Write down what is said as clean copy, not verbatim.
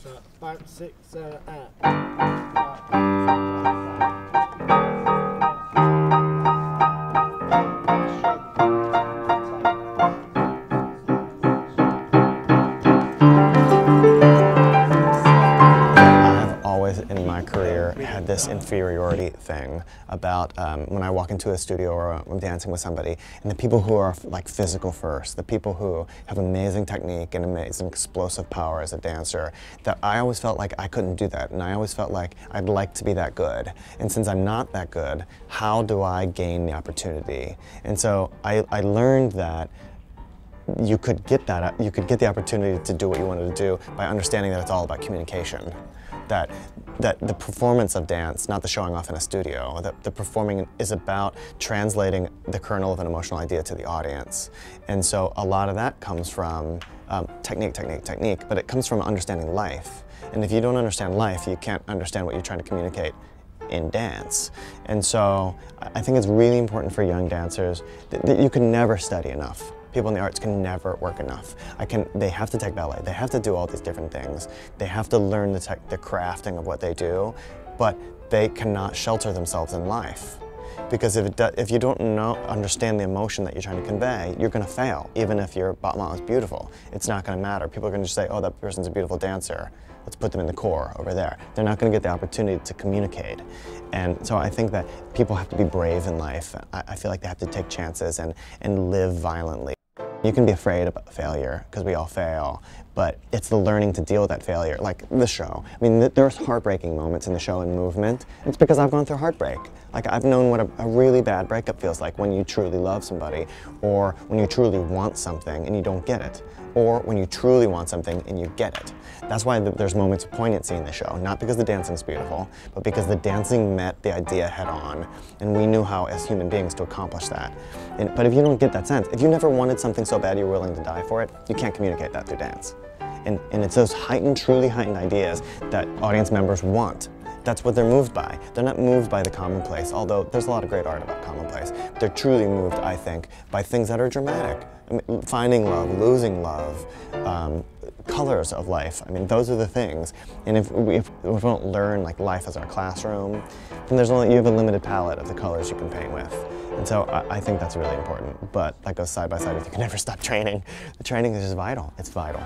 So 5, 6, 7, 8. In my career had this inferiority thing about when I walk into a studio or I'm dancing with somebody, and the people who are like physical first, the people who have amazing technique and amazing explosive power as a dancer, that I always felt like I couldn't do that, and I always felt like I'd like to be that good. And since I'm not that good, how do I gain the opportunity? And so I learned that you could get the opportunity to do what you wanted to do by understanding that it's all about communication. That the performance of dance, not the showing off in a studio, that the performing is about translating the kernel of an emotional idea to the audience. And so a lot of that comes from technique, but it comes from understanding life. And if you don't understand life, you can't understand what you're trying to communicate in dance. And so I think it's really important for young dancers that you can never study enough. People in the arts can never work enough. They have to take ballet, they have to do all these different things. They have to learn the crafting of what they do, but they cannot shelter themselves in life. Because if you don't understand the emotion that you're trying to convey, you're going to fail, even if your battement is beautiful. It's not going to matter. People are going to just say, oh, that person's a beautiful dancer. Let's put them in the core over there. They're not going to get the opportunity to communicate. And so I think that people have to be brave in life. I feel like they have to take chances and live violently. You can be afraid about failure, because we all fail, but it's the learning to deal with that failure, like the show. I mean, there's heartbreaking moments in the show and movement. It's because I've gone through heartbreak. Like, I've known what a really bad breakup feels like when you truly love somebody, or when you truly want something and you don't get it, or when you truly want something and you get it. That's why there's moments of poignancy in the show, not because the dancing's beautiful, but because the dancing met the idea head on, and we knew how, as human beings, to accomplish that. But if you don't get that sense, if you never wanted something so bad you're willing to die for it, you can't communicate that through dance. And it's those truly heightened ideas that audience members want. That's what they're moved by. They're not moved by the commonplace, although there's a lot of great art about commonplace. They're truly moved, I think, by things that are dramatic. I mean, finding love, losing love, colors of life. I mean, those are the things. And if we don't learn like life as our classroom, then you have a limited palette of the colors you can paint with. And so I think that's really important. But that goes side by side with you can never stop training. The training is just vital. It's vital.